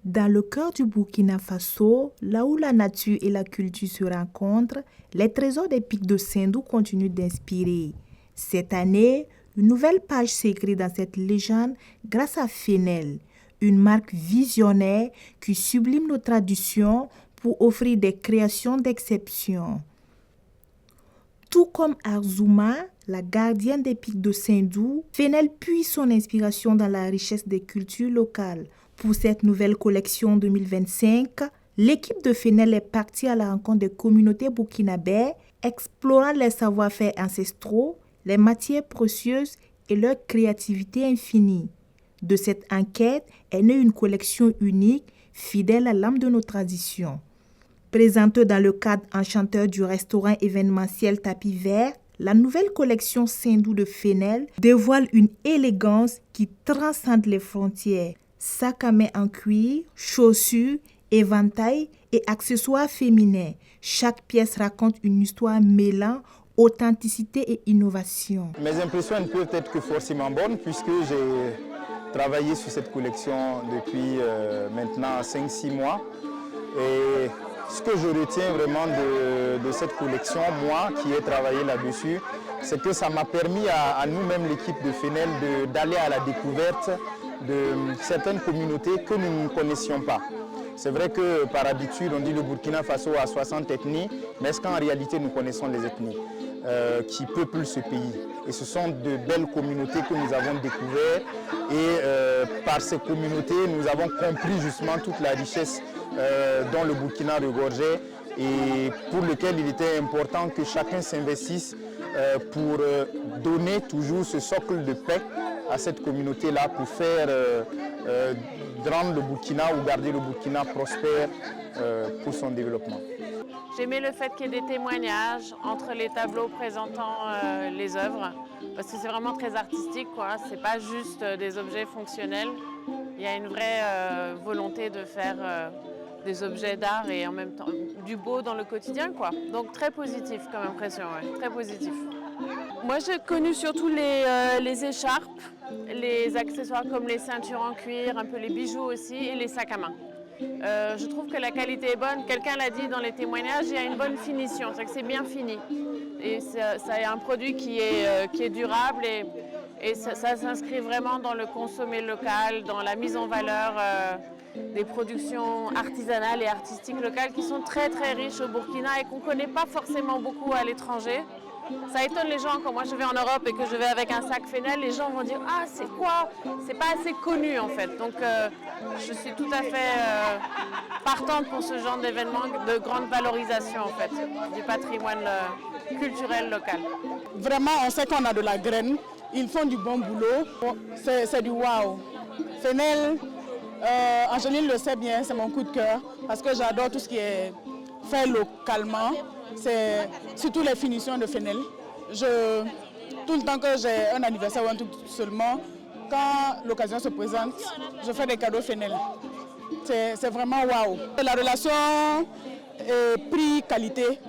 Dans le cœur du Burkina Faso, là où la nature et la culture se rencontrent, les trésors des pics de Sendou continuent d'inspirer. Cette année, une nouvelle page s'écrit dans cette légende grâce à Fenel, une marque visionnaire qui sublime nos traditions pour offrir des créations d'exception. Tout comme Arzouma, la gardienne des pics de Sendou, Fenel puise son inspiration dans la richesse des cultures locales. Pour cette nouvelle collection 2025, l'équipe de Fenel est partie à la rencontre des communautés burkinabées, explorant les savoir-faire ancestraux, les matières précieuses et leur créativité infinie. De cette enquête est née une collection unique, fidèle à l'âme de nos traditions. Présentée dans le cadre enchanteur du restaurant événementiel Tapis Vert, la nouvelle collection Sendou de Fenel dévoile une élégance qui transcende les frontières. Sacs à main en cuir, chaussures, éventails et accessoires féminins. Chaque pièce raconte une histoire mêlant authenticité et innovation. Mes impressions ne peuvent être que forcément bonnes puisque j'ai travaillé sur cette collection depuis maintenant 5-6 mois. Et ce que je retiens vraiment de cette collection, moi qui ai travaillé là-dessus, c'est que ça m'a permis à nous-mêmes, l'équipe de Fenel, d'aller à la découverte de certaines communautés que nous ne connaissions pas. C'est vrai que par habitude, on dit le Burkina Faso a 60 ethnies, mais est-ce qu'en réalité nous connaissons les ethnies qui peuplent ce pays? Et ce sont de belles communautés que nous avons découvertes et par ces communautés, nous avons compris justement toute la richesse dont le Burkina regorgeait et pour lequel il était important que chacun s'investisse pour donner toujours ce socle de paix à cette communauté-là pour faire rendre le Burkina ou garder le Burkina prospère pour son développement. J'aimais le fait qu'il y ait des témoignages entre les tableaux présentant les œuvres, parce que c'est vraiment très artistique, quoi. C'est pas juste des objets fonctionnels. Il y a une vraie volonté de faire des objets d'art et en même temps du beau dans le quotidien, quoi. Donc très positif comme impression, ouais. Très positif. Moi j'ai connu surtout les écharpes, les accessoires comme les ceintures en cuir, un peu les bijoux aussi et les sacs à main. Je trouve que la qualité est bonne. Quelqu'un l'a dit dans les témoignages, il y a une bonne finition, c'est que c'est bien fini. Et ça est un produit qui est durable et ça s'inscrit vraiment dans le consommé local, dans la mise en valeur des productions artisanales et artistiques locales qui sont très très riches au Burkina et qu'on ne connaît pas forcément beaucoup à l'étranger. Ça étonne les gens quand moi je vais en Europe et que je vais avec un sac Fenel, les gens vont dire « Ah, c'est quoi ?» C'est pas assez connu en fait. Donc je suis tout à fait partante pour ce genre d'événement de grande valorisation en fait du patrimoine culturel local. Vraiment, on sait qu'on a de la graine. Ils font du bon boulot. C'est du waouh. Fenel, Angéline le sait bien, c'est mon coup de cœur parce que j'adore tout ce qui est fait localement. C'est surtout les finitions de Fenel. Tout le temps que j'ai un anniversaire ou un truc seulement, quand l'occasion se présente, je fais des cadeaux Fenel. C'est vraiment waouh. La relation prix-qualité,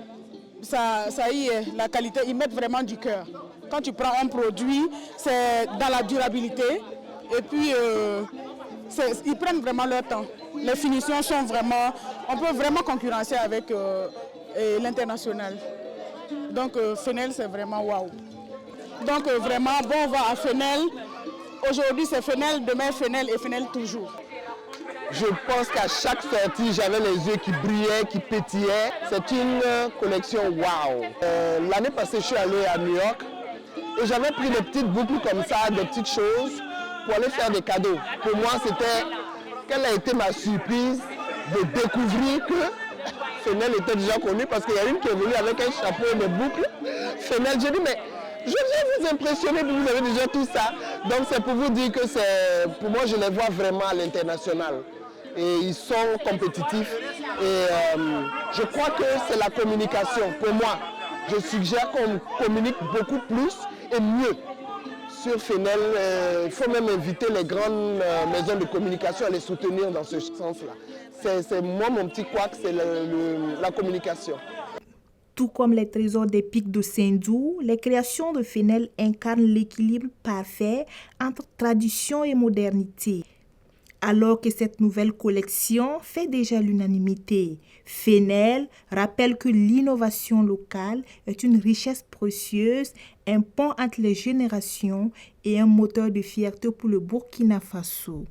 ça y est, la qualité, ils mettent vraiment du cœur. Quand tu prends un produit, c'est dans la durabilité et puis ils prennent vraiment leur temps. Les finitions sont vraiment, on peut vraiment concurrencer avec l'international. Donc Fenel, c'est vraiment waouh. Donc vraiment, bon va à Fenel. Aujourd'hui c'est Fenel, demain Fenel et Fenel toujours. Je pense qu'à chaque sortie, j'avais les yeux qui brillaient, qui pétillaient. C'est une collection waouh. L'année passée, je suis allé à New York et j'avais pris des petites boucles comme ça, des petites choses pour aller faire des cadeaux. Pour moi, quelle a été ma surprise de découvrir que Fenel était déjà connu parce qu'il y a une qui est venue avec un chapeau et des boucles. Fenel, j'ai dit, mais je viens vous impressionner, vous avez déjà tout ça. Donc c'est pour vous dire que pour moi, je les vois vraiment à l'international. Et ils sont compétitifs. Et je crois que c'est la communication. Pour moi, je suggère qu'on communique beaucoup plus et mieux sur Fenel. Il faut même inviter les grandes maisons de communication à les soutenir dans ce sens-là. C'est moi, mon petit couac, c'est la communication. Tout comme les trésors des pics de Sendou, les créations de Fenel incarnent l'équilibre parfait entre tradition et modernité. Alors que cette nouvelle collection fait déjà l'unanimité, Fenel rappelle que l'innovation locale est une richesse précieuse, un pont entre les générations et un moteur de fierté pour le Burkina Faso.